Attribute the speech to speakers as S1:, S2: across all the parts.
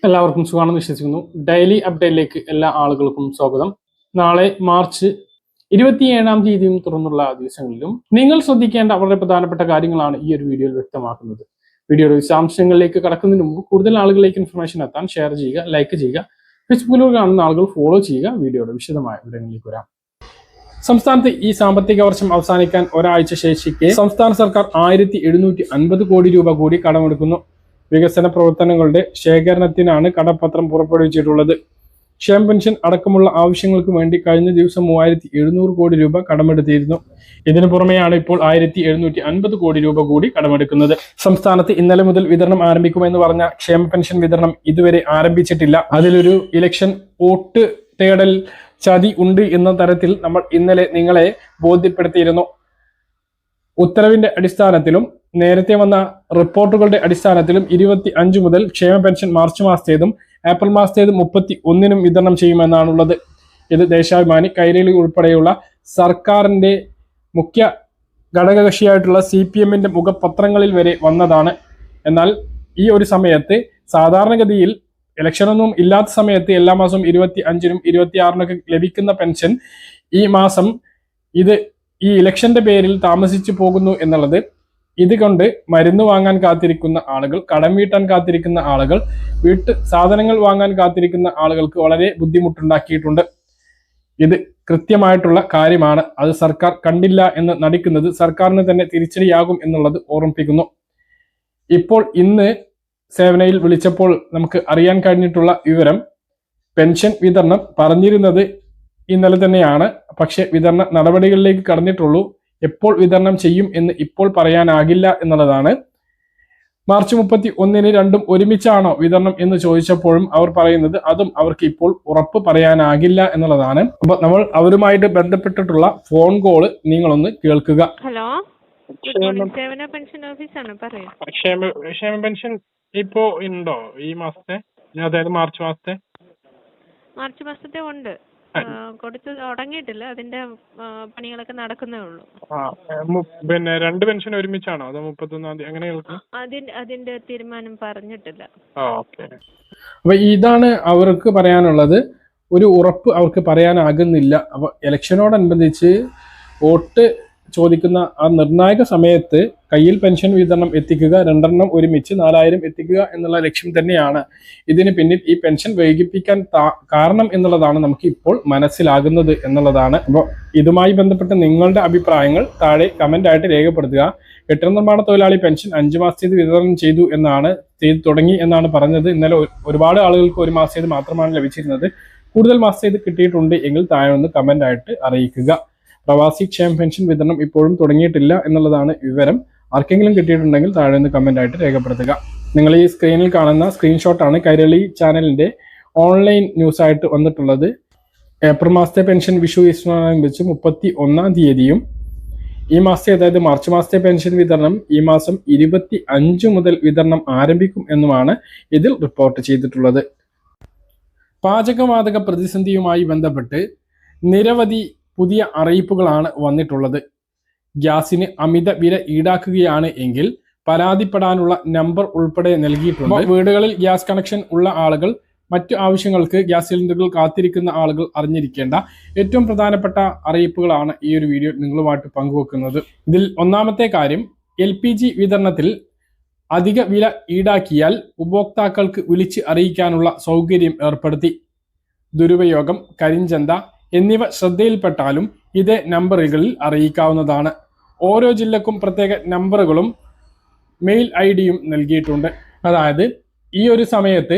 S1: എല്ലാവർക്കും സുഖമാണെന്ന് വിശ്വസിക്കുന്നു. ഡെയിലി അപ്ഡേറ്റിലേക്ക് എല്ലാ ആളുകൾക്കും സ്വാഗതം. നാളെ മാർച്ച് 27-ാം തീയതിയും തുറന്നുള്ള ദിവസങ്ങളിലും നിങ്ങൾ ശ്രദ്ധിക്കേണ്ട വളരെ പ്രധാനപ്പെട്ട കാര്യങ്ങളാണ് ഈ ഒരു വീഡിയോയിൽ വ്യക്തമാക്കുന്നത്. വീഡിയോയുടെ വിശദാംശങ്ങളിലേക്ക് കടക്കുന്നതിന് മുമ്പ് കൂടുതൽ ആളുകളിലേക്ക് ഇൻഫർമേഷൻ എത്താൻ ഷെയർ ചെയ്യുക, ലൈക്ക് ചെയ്യുക, ഫേസ്ബുക്കിലൂടെ കാണുന്ന ആളുകൾ ഫോളോ ചെയ്യുക. വീഡിയോയുടെ വിശദമായ വിവരങ്ങളിലേക്ക് വരാം. സംസ്ഥാനത്ത് ഈ സാമ്പത്തിക വർഷം അവസാനിക്കാൻ ഒരാഴ്ച ശേഷിക്കെ സംസ്ഥാന സർക്കാർ 1750 കോടി രൂപ കൂടി കടമെടുക്കുന്നു. വികസന പ്രവർത്തനങ്ങളുടെ ശേഖരണത്തിനാണ് കടപ്പത്രം പുറപ്പെടുവിച്ചിട്ടുള്ളത്. ക്ഷേമ പെൻഷൻ അടക്കമുള്ള ആവശ്യങ്ങൾക്ക് വേണ്ടി കഴിഞ്ഞ ദിവസം 3700 കോടി രൂപ കടമെടുത്തിരുന്നു. ഇതിനു പുറമെയാണ് ഇപ്പോൾ 1750 കോടി രൂപ കൂടി കടമെടുക്കുന്നത്. സംസ്ഥാനത്ത് ഇന്നലെ മുതൽ വിതരണം ആരംഭിക്കുമെന്ന് പറഞ്ഞ ക്ഷേമ പെൻഷൻ വിതരണം ഇതുവരെ ആരംഭിച്ചിട്ടില്ല. അതിലൊരു ഇലക്ഷൻ വോട്ട് തേടൽ ചതി ഉണ്ട് എന്ന തരത്തിൽ നമ്മൾ ഇന്നലെ നിങ്ങളെ ബോധ്യപ്പെടുത്തിയിരുന്നു. ഉത്തരവിന്റെ അടിസ്ഥാനത്തിലും നേരത്തെ വന്ന റിപ്പോർട്ടുകളുടെ അടിസ്ഥാനത്തിലും 25 മുതൽ ക്ഷേമ പെൻഷൻ മാർച്ച് മാസത്തേതും ഏപ്രിൽ മാസത്തേതും 31-നും വിതരണം ചെയ്യുമെന്നാണുള്ളത്. ഇത് ദേശാഭിമാനി, കൈരളി ഉൾപ്പെടെയുള്ള സർക്കാരിന്റെ മുഖ്യ ഘടകകക്ഷിയായിട്ടുള്ള CPM-ന്റെ മുഖപത്രങ്ങളിൽ വരെ വന്നതാണ്. എന്നാൽ ഈ ഒരു സമയത്ത് സാധാരണഗതിയിൽ ഇലക്ഷനൊന്നും ഇല്ലാത്ത സമയത്ത് എല്ലാ മാസവും 25-നും 26-നൊക്കെ ലഭിക്കുന്ന പെൻഷൻ ഈ മാസം ഈ ഇലക്ഷന്റെ പേരിൽ താമസിച്ചു പോകുന്നു എന്നുള്ളത് ഇതുകൊണ്ട് മരുന്ന് വാങ്ങാൻ കാത്തിരിക്കുന്ന ആളുകൾ, കടം വീട്ടാൻ കാത്തിരിക്കുന്ന ആളുകൾ, വീട്ടു സാധനങ്ങൾ വാങ്ങാൻ കാത്തിരിക്കുന്ന ആളുകൾക്ക് വളരെ ബുദ്ധിമുട്ടുണ്ടാക്കിയിട്ടുണ്ട്. ഇത് കൃത്യമായിട്ടുള്ള കാര്യമാണ്. അത് സർക്കാർ കണ്ടില്ല എന്ന് നടിക്കുന്നത് സർക്കാരിന് തന്നെ തിരിച്ചടിയാകും എന്നുള്ളത് ഓർമ്മിപ്പിക്കുന്നു. ഇപ്പോൾ ഇന്ന് സേവനയിൽ വിളിച്ചപ്പോൾ നമുക്ക് അറിയാൻ കഴിഞ്ഞിട്ടുള്ള വിവരം, പെൻഷൻ വിതരണം പറഞ്ഞിരുന്നത് ഇന്നലെ തന്നെയാണ്. പക്ഷെ വിതരണ നടപടികളിലേക്ക് കടന്നിട്ടുള്ളൂ. എപ്പോൾ വിതരണം ചെയ്യും എന്ന് ഇപ്പോൾ പറയാനാകില്ല എന്നുള്ളതാണ്. മാർച്ച് 31-ന് രണ്ടും ഒരുമിച്ചാണോ വിതരണം എന്ന് ചോദിച്ചപ്പോഴും അവർ പറയുന്നത് അതും അവർക്ക് ഇപ്പോൾ ഉറപ്പ് പറയാനാകില്ല എന്നുള്ളതാണ്. അപ്പൊ നമ്മൾ അവരുമായിട്ട് ബന്ധപ്പെട്ടിട്ടുള്ള ഫോൺ കോള് നിങ്ങളൊന്ന് കേൾക്കുക.
S2: ഹലോ, സേവന പെൻഷൻ ഓഫീസാണ്, പറയൂ.
S1: ക്ഷേമ പെൻഷൻ ഇപ്പോ ഉണ്ടോ ഈ മാസത്തെ, അതായത് മാർച്ച് മാസത്തെ ഉണ്ട്. കൊടുത്തു തുടങ്ങിയിട്ടില്ല, അതിന്റെ പണികളൊക്കെ നടക്കുന്നേ ഉള്ളൂ.
S3: പിന്നെ 2 പെൻഷൻ ഒരുമിച്ചാണോ അതോ 31-ാം തീയതി അങ്ങനെ?
S2: അതിന്റെ തീരുമാനം പറഞ്ഞിട്ടില്ല.
S1: അപ്പൊ ഇതാണ് അവർക്ക് പറയാനുള്ളത്. ഒരു ഉറപ്പ് അവർക്ക് പറയാനാകുന്നില്ല. അപ്പൊ ഇലക്ഷനോടനുബന്ധിച്ച് വോട്ട് ചോദിക്കുന്ന ആ നിർണായക സമയത്ത് കയ്യിൽ പെൻഷൻ വിതരണം എത്തിക്കുക, 2 ഒരുമിച്ച് 4000 എത്തിക്കുക എന്നുള്ള ലക്ഷ്യം തന്നെയാണ് ഇതിന് പിന്നിൽ ഈ പെൻഷൻ വൈകിപ്പിക്കാൻ കാരണം എന്നുള്ളതാണ് നമുക്ക് ഇപ്പോൾ മനസ്സിലാകുന്നത് എന്നുള്ളതാണ്. അപ്പോൾ ഇതുമായി ബന്ധപ്പെട്ട് നിങ്ങളുടെ അഭിപ്രായങ്ങൾ താഴെ കമന്റ് ആയിട്ട് രേഖപ്പെടുത്തുക. കെട്ടിട നിർമ്മാണ തൊഴിലാളി പെൻഷൻ 5 മാസത്തേത് വിതരണം ചെയ്തു തുടങ്ങി എന്നാണ് പറഞ്ഞത്. ഇന്നലെ ഒരുപാട് ആളുകൾക്ക് 1 മാസത്തേത് മാത്രമാണ് ലഭിച്ചിരുന്നത്. കൂടുതൽ മാസത്തേത് കിട്ടിയിട്ടുണ്ട് എങ്കിൽ താഴെ ഒന്ന് കമന്റ് ആയിട്ട് അറിയിക്കുക. പ്രവാസി ക്ഷേമ പെൻഷൻ വിതരണം ഇപ്പോഴും തുടങ്ങിയിട്ടില്ല എന്നുള്ളതാണ് വിവരം. ആർക്കെങ്കിലും കിട്ടിയിട്ടുണ്ടെങ്കിൽ താഴെ നിന്ന് കമന്റ് ആയിട്ട് രേഖപ്പെടുത്തുക. നിങ്ങൾ ഈ സ്ക്രീനിൽ കാണുന്ന സ്ക്രീൻഷോട്ടാണ് കൈരളി ചാനലിന്റെ ഓൺലൈൻ ന്യൂസ് ആയിട്ട് വന്നിട്ടുള്ളത്. ഏപ്രിൽ മാസത്തെ പെൻഷൻ വിഷു ഈസ്റ്ററിനനുബന്ധിച്ച് 31-ാം തീയതിയും ഈ മാസത്തെ, അതായത് മാർച്ച് മാസത്തെ പെൻഷൻ വിതരണം ഈ മാസം 25 മുതൽ വിതരണം ആരംഭിക്കും എന്നുമാണ് ഇതിൽ റിപ്പോർട്ട് ചെയ്തിട്ടുള്ളത്. പാചകവാതക പ്രതിസന്ധിയുമായി ബന്ധപ്പെട്ട് നിരവധി പുതിയ അറിയിപ്പുകളാണ് വന്നിട്ടുള്ളത്. ഗ്യാസിന് അമിത വില ഈടാക്കുകയാണ് എങ്കിൽ പരാതിപ്പെടാനുള്ള നമ്പർ ഉൾപ്പെടെ നൽകിയിട്ടുണ്ട്. വീടുകളിൽ ഗ്യാസ് കണക്ഷൻ ഉള്ള ആളുകൾ, മറ്റു ആവശ്യങ്ങൾക്ക് ഗ്യാസ് സിലിണ്ടറുകൾ കാത്തിരിക്കുന്ന ആളുകൾ അറിഞ്ഞിരിക്കേണ്ട ഏറ്റവും പ്രധാനപ്പെട്ട അറിയിപ്പുകളാണ് ഈ ഒരു വീഡിയോ നിങ്ങളുമായിട്ട് പങ്കുവെക്കുന്നത്. ഇതിൽ ഒന്നാമത്തെ കാര്യം, LPG വിതരണത്തിൽ അധിക വില ഈടാക്കിയാൽ ഉപഭോക്താക്കൾക്ക് വിളിച്ച് അറിയിക്കാനുള്ള സൗകര്യം ഏർപ്പെടുത്തി. ദുരുപയോഗം, കരിഞ്ചന്ത എന്നിവ ശ്രദ്ധയിൽപ്പെട്ടാലും ഇതേ നമ്പറുകളിൽ അറിയിക്കാവുന്നതാണ്. ഓരോ ജില്ലക്കും പ്രത്യേക നമ്പറുകളും മെയിൽ ID-യും നൽകിയിട്ടുണ്ട്. അതായത് ഈ ഒരു സമയത്ത്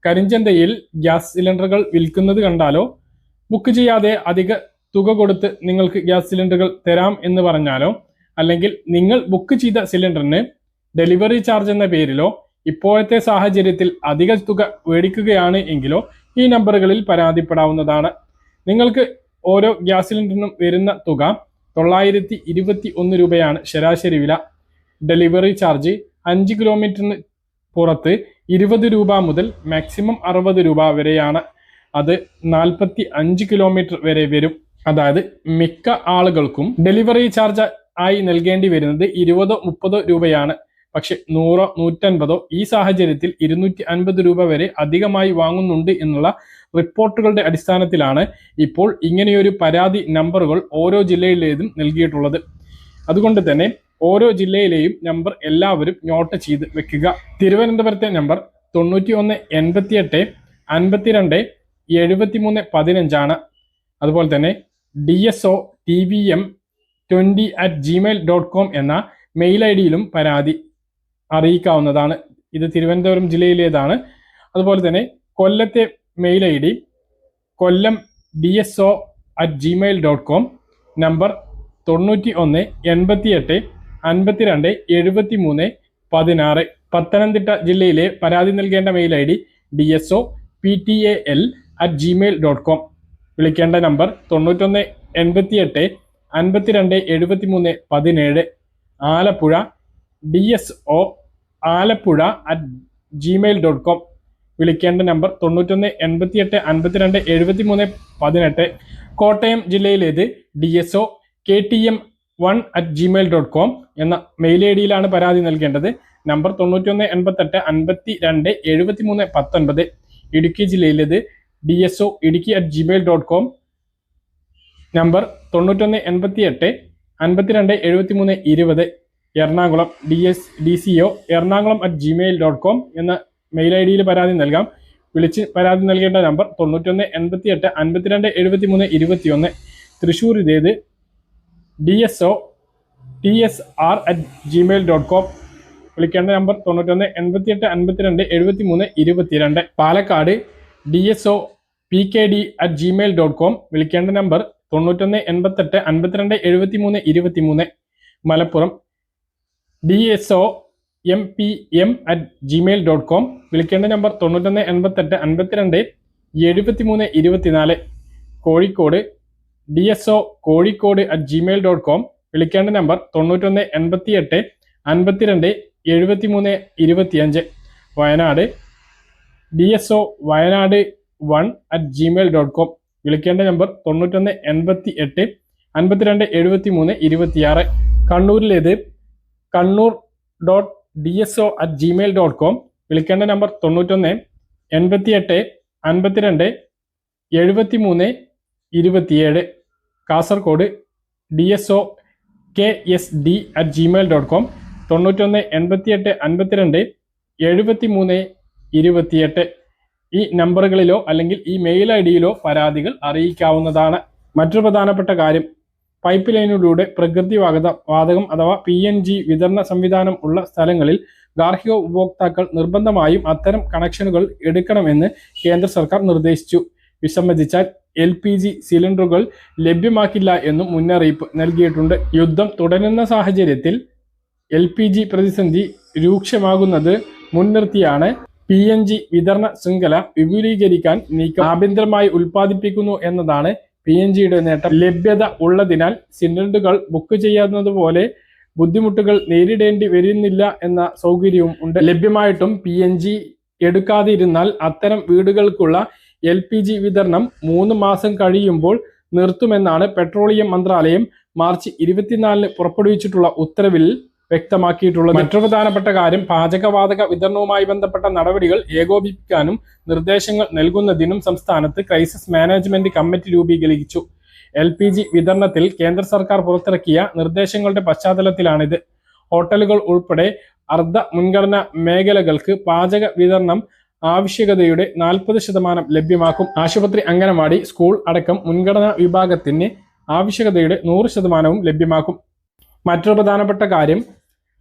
S1: കരിഞ്ചന്തയിൽ ഗ്യാസ് സിലിണ്ടറുകൾ വിൽക്കുന്നത് കണ്ടാലോ, ബുക്ക് ചെയ്യാതെ അധിക തുക കൊടുത്ത് നിങ്ങൾക്ക് ഗ്യാസ് സിലിണ്ടറുകൾ തരാം എന്ന് പറഞ്ഞാലോ, അല്ലെങ്കിൽ നിങ്ങൾ ബുക്ക് ചെയ്ത സിലിണ്ടറിന് ഡെലിവറി ചാർജ് എന്ന പേരിലോ ഇപ്പോഴത്തെ സാഹചര്യത്തിൽ അധിക തുക മേടിക്കുകയാണ് എങ്കിലോ ഈ നമ്പറുകളിൽ പരാതിപ്പെടാവുന്നതാണ്. നിങ്ങൾക്ക് ഓരോ ഗ്യാസ് സിലിണ്ടറിനും വരുന്ന തുക 921 രൂപയാണ് ശരാശരി വില. ഡെലിവറി ചാർജ് 5 കിലോമീറ്ററിന് പുറത്ത് 20 രൂപ മുതൽ മാക്സിമം 60 രൂപ വരെയാണ്. അത് 45 കിലോമീറ്റർ വരെ വരും. അതായത് മിക്ക ആളുകൾക്കും ഡെലിവറി ചാർജ് ആയി നൽകേണ്ടി വരുന്നത് 20-30 രൂപയാണ്. പക്ഷെ 100, 150 ഈ സാഹചര്യത്തിൽ 250 രൂപ വരെ അധികമായി വാങ്ങുന്നുണ്ട് എന്നുള്ള റിപ്പോർട്ടുകളുടെ അടിസ്ഥാനത്തിലാണ് ഇപ്പോൾ ഇങ്ങനെയൊരു പരാതി നമ്പറുകൾ ഓരോ ജില്ലയിലേതും നൽകിയിട്ടുള്ളത്. അതുകൊണ്ട് തന്നെ ഓരോ ജില്ലയിലെയും നമ്പർ എല്ലാവരും നോട്ട് ചെയ്ത് വെക്കുക. തിരുവനന്തപുരത്തെ നമ്പർ 91 88 52 73 15 ആണ്. അതുപോലെ തന്നെ dso.tvm20@gmail.com എന്ന മെയിൽ ഐ ഡിയിലും പരാതി അറിയിക്കാവുന്നതാണ്. ഇത് തിരുവനന്തപുരം ജില്ലയിലേതാണ്. അതുപോലെ തന്നെ കൊല്ലത്തെ mail I D Kollam dso@gmail.com, number 91 88 52 73 16. Pathanamthitta ജില്ലയിലെ പരാതി നൽകേണ്ട മെയിൽ ഐ ഡി dso.ptal@gmail.com. വിളിക്കേണ്ട നമ്പർ 91 88 52 73 17. ആലപ്പുഴ dso.alappuzha@gmail.com. വിളിക്കേണ്ട നമ്പർ 91 88 52 73 18. കോട്ടയം ജില്ലയിലേത് dso.ktm1@gmail.com എന്ന മെയിൽ ഐ ഡിയിലാണ് പരാതി നൽകേണ്ടത്. നമ്പർ 91 88 52 73 19. ഇടുക്കി ജില്ലയിലേത് dso.idukki@gmail.com, നമ്പർ 91 88 52 73 20. എറണാകുളം dco@gmail.com എന്ന മെയിൽ ഐ ഡിയിൽ പരാതി നൽകാം. വിളിച്ച് പരാതി നൽകേണ്ട നമ്പർ 91 88 52 73 21. തൃശ്ശൂർ ഇതേത് dso.tsr@gmail.com. വിളിക്കേണ്ട നമ്പർ 91 88 52 73 22. പാലക്കാട് dso.pkd@gmail.com. വിളിക്കേണ്ട നമ്പർ 91 88 52 73 23. മലപ്പുറം dso.mpm@gmail.com. വിളിക്കേണ്ട നമ്പർ 91 88 52 73 24. കോഴിക്കോട് dso.kozhikode@gmail.com. വിളിക്കേണ്ട നമ്പർ 91 88 52 73 25. വയനാട് dso.wayanad1@gmail.com. വിളിക്കേണ്ട നമ്പർ 91 88 52 73 26. കണ്ണൂരിലേത് kannur.dso@gmail.com. വിളിക്കേണ്ട നമ്പർ 91 88 52 73 27. കാസർഗോഡ് dso.ksd@gmail.com. 91 88 52 73 28. ഈ നമ്പറുകളിലോ അല്ലെങ്കിൽ ഈ മെയിൽ ഐ ഡിയിലോ പരാതികൾ അറിയിക്കാവുന്നതാണ്. മറ്റൊരു പ്രധാനപ്പെട്ട കാര്യം, പൈപ്പ് ലൈനിലൂടെ പ്രകൃതി വാതകം അഥവാ PNG വിതരണ സംവിധാനം ഉള്ള സ്ഥലങ്ങളിൽ ഗാർഹിക ഉപഭോക്താക്കൾ നിർബന്ധമായും അത്തരം കണക്ഷനുകൾ എടുക്കണമെന്ന് കേന്ദ്ര സർക്കാർ നിർദ്ദേശിച്ചു. വിസമ്മതിച്ചാൽ LPG സിലിണ്ടറുകൾ ലഭ്യമാക്കില്ല എന്നും മുന്നറിയിപ്പ് നൽകിയിട്ടുണ്ട്. യുദ്ധം തുടരുന്ന സാഹചര്യത്തിൽ LPG പ്രതിസന്ധി രൂക്ഷമാകുന്നത് മുൻനിർത്തിയാണ് PNG വിതരണ ശൃംഖല വിപുലീകരിക്കാൻ നീക്കം. ആഭ്യന്തരമായി ഉൽപ്പാദിപ്പിക്കുന്നു എന്നതാണ് PNGയുടെ നേട്ടം. ലഭ്യത ഉള്ളതിനാൽ സിലിണ്ടറുകൾ ബുക്ക് ചെയ്യുന്നതുപോലെ ബുദ്ധിമുട്ടുകൾ നേരിടേണ്ടി വരുന്നില്ല എന്ന സൗകര്യവും ഉണ്ട്. ലഭ്യമായിട്ടും PNG എടുക്കാതിരുന്നാൽ അത്തരം വീടുകൾക്കുള്ള LPG വിതരണം 3 മാസം കഴിയുമ്പോൾ നിർത്തുമെന്നാണ് പെട്രോളിയം മന്ത്രാലയം മാർച്ച് 24 പുറപ്പെടുവിച്ചിട്ടുള്ള ഉത്തരവിൽ വ്യക്തമാക്കിയിട്ടുള്ളത്. മറ്റൊരു പ്രധാനപ്പെട്ട കാര്യം, പാചകവാതക വിതരണവുമായി ബന്ധപ്പെട്ട നടപടികൾ ഏകോപിപ്പിക്കാനും നിർദ്ദേശങ്ങൾ നൽകുന്നതിനും സംസ്ഥാനത്ത് ക്രൈസിസ് മാനേജ്മെന്റ് കമ്മിറ്റി രൂപീകരിച്ചു. LPG വിതരണത്തിൽ കേന്ദ്ര സർക്കാർ പുറത്തിറക്കിയ നിർദ്ദേശങ്ങളുടെ പശ്ചാത്തലത്തിലാണിത്. ഹോട്ടലുകൾ ഉൾപ്പെടെ അർദ്ധ മുൻഗണനാ മേഖലകൾക്ക് പാചക വിതരണം ആവശ്യകതയുടെ 40% ലഭ്യമാക്കും. ആശുപത്രി, അംഗനവാടി, സ്കൂൾ അടക്കം മുൻഗണനാ വിഭാഗത്തിന് ആവശ്യകതയുടെ 100% ലഭ്യമാക്കും. മറ്റൊരു പ്രധാനപ്പെട്ട കാര്യം,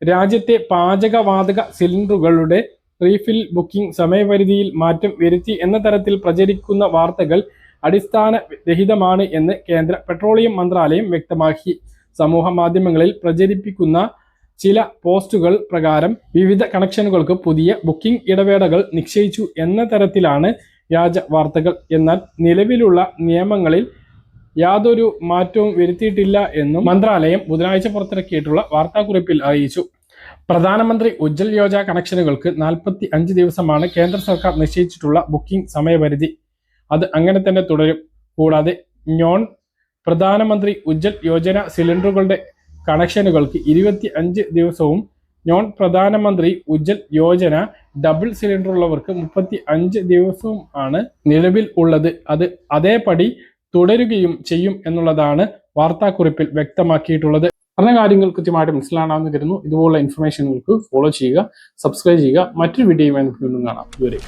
S1: രാജ്യത്തെ പാചകവാതക സിലിണ്ടറുകളുടെ റീഫിൽ ബുക്കിംഗ് സമയപരിധിയിൽ മാറ്റം വരുത്തി എന്ന തരത്തിൽ പ്രചരിക്കുന്ന വാർത്തകൾ അടിസ്ഥാനരഹിതമാണ് എന്ന് കേന്ദ്ര പെട്രോളിയം മന്ത്രാലയം വ്യക്തമാക്കി. സമൂഹ മാധ്യമങ്ങളിൽ പ്രചരിപ്പിക്കുന്ന ചില പോസ്റ്റുകൾ പ്രകാരം വിവിധ കണക്ഷനുകൾക്ക് പുതിയ ബുക്കിംഗ് ഇടവേളകൾ നിശ്ചയിച്ചു എന്ന തരത്തിലാണ് വ്യാജ വാർത്തകൾ. എന്നാൽ നിലവിലുള്ള നിയമങ്ങളിൽ യാതൊരു മാറ്റവും വരുത്തിയിട്ടില്ല എന്നും മന്ത്രാലയം ബുധനാഴ്ച പുറത്തിറക്കിയിട്ടുള്ള വാർത്താക്കുറിപ്പിൽ അറിയിച്ചു. പ്രധാനമന്ത്രി ഉജ്ജ്വൽ യോജന കണക്ഷനുകൾക്ക് 45 ദിവസമാണ് കേന്ദ്ര സർക്കാർ നിശ്ചയിച്ചിട്ടുള്ള ബുക്കിംഗ് സമയപരിധി. അത് അങ്ങനെ തന്നെ തുടരും. കൂടാതെ നോൺ പ്രധാനമന്ത്രി ഉജ്ജ്വൽ യോജന സിലിണ്ടറുകളുടെ കണക്ഷനുകൾക്ക് 25 ദിവസവും നോൺ പ്രധാനമന്ത്രി ഉജ്ജൽ യോജന ഡബിൾ സിലിണ്ടർ ഉള്ളവർക്ക് 35 ദിവസവും ആണ് നിലവിൽ ഉള്ളത്. അത് അതേപടി തുടരുകയും ചെയ്യും എന്നുള്ളതാണ് വാർത്താക്കുറിപ്പിൽ വ്യക്തമാക്കിയിട്ടുള്ളത്. പറഞ്ഞ കാര്യങ്ങൾ കൃത്യമായിട്ട് മനസ്സിലാണെന്ന് കരുതുന്നു. ഇതുപോലുള്ള ഇൻഫർമേഷനുകൾക്ക് ഫോളോ ചെയ്യുക, സബ്സ്ക്രൈബ് ചെയ്യുക. മറ്റൊരു വീഡിയോയുമായി നമുക്ക് വീണ്ടും കാണാം. ഇതുവരെ